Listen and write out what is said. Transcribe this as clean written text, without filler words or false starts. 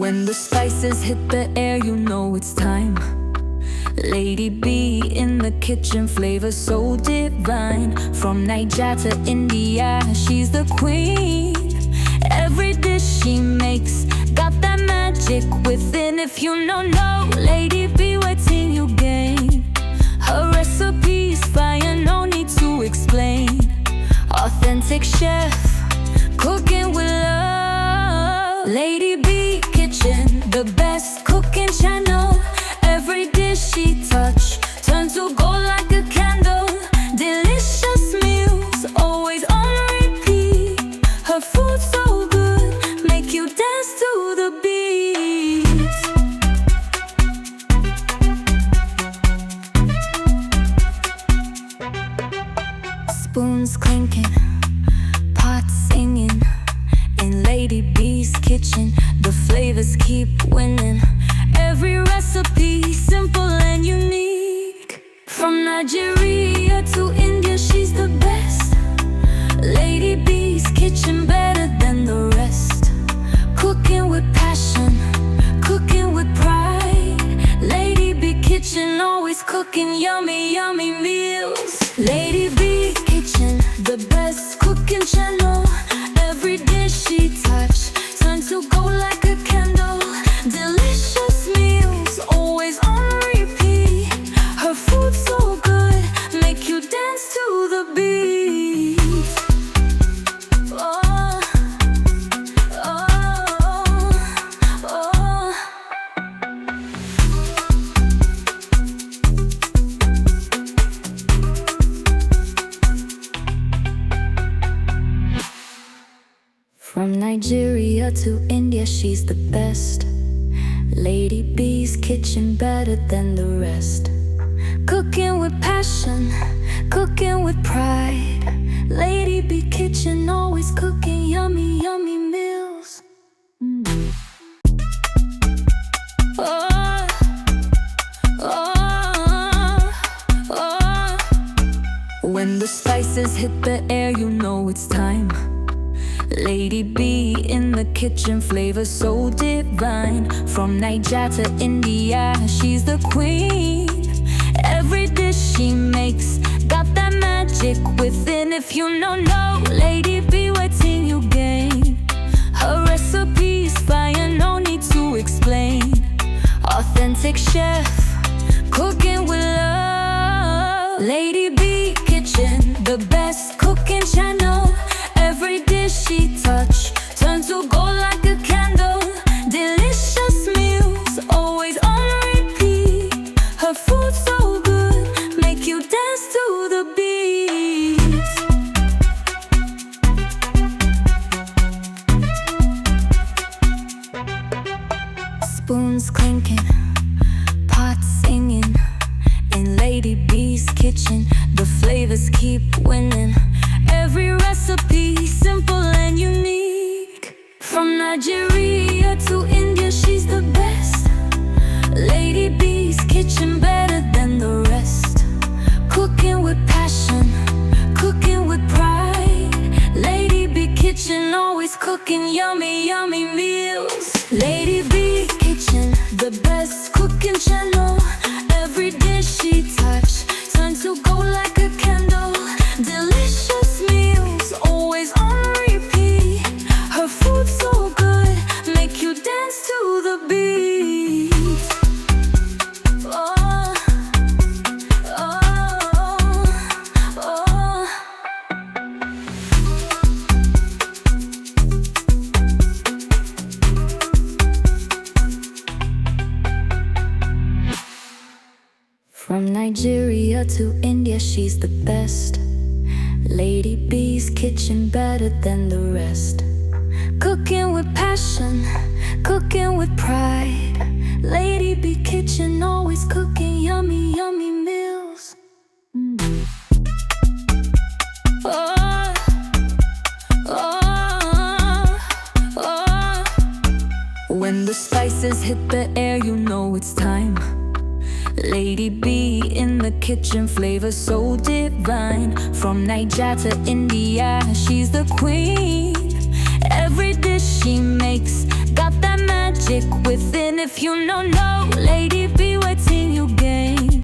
When the spices hit the air, you know it's time. Lady B in the kitchen, flavor so divine. From Niger to India, she's the queen. Every dish she makes got that magic within. If you don't know Lady B, wait till you gain. Her recipe's fire, no need to explain. Authentic chef, cooking with love. Lady B Kitchen, the best cooking channel. Every dish she touch turns to gold like a candle. Delicious meals, always on repeat. Her food so good, make you dance to the beat. Spoons clinking, pots singing. In Lady B's kitchen, the flavors keep winning. Every recipe simple and unique. From Nigeria to India, she's the best. Lady B's kitchen, better than the rest. Cooking with passion, cooking with pride. Lady B Kitchen, always cooking yummy, yummy meals. Lady B Kitchen, the best cooking channel. Every dish she touch turns to gold like a candle. Delicious meals, always on repeat. Her food so good, make you dance to the beat. Oh, oh, oh. From Nigeria to India, she's the best. Lady B's kitchen, better than the rest. Cooking with passion, cooking with pride. Lady B Kitchen, always cooking yummy, yummy meals. Oh, oh, oh. When the spices hit the air, you know it's time. Lady B in the kitchen, flavor so divine. From Niger to India, she's the queen. Every dish she makes got that magic within. If you don't know Lady B, wait till you gain. Her recipe's fire, no need to explain. Authentic chef, cooking with love. Lady B Kitchen, the best cooking channel. Every dish she touch turns to gold like a candle. Delicious meals, always on repeat. Her food so good, make you dance to the beat. Spoons clinking, pots singing. In Lady B's kitchen, the flavors keep winning. Every recipe simple and unique. From Nigeria to India, she's the best. Lady B's kitchen, better than the rest. Cooking with passion, cooking with pride. Lady B Kitchen, always cooking yummy, yummy meals. Lady B Kitchen, the best cooking channel. Every dish she touch turns to gold like a candle. Delicious meals, always on repeat. Her food so good, make you dance to the beat. Oh, oh, oh. From Nigeria to India, she's the best. Lady B's kitchen, better than the rest. Cooking with passion, cooking with pride. Lady B Kitchen, always cooking yummy, yummy meals. Oh, oh, oh. When the spices hit the air, you know it's time. Lady B in the kitchen, flavor so divine. From Niger to India, she's the queen. Every dish she makes got that magic You know, no, Lady B.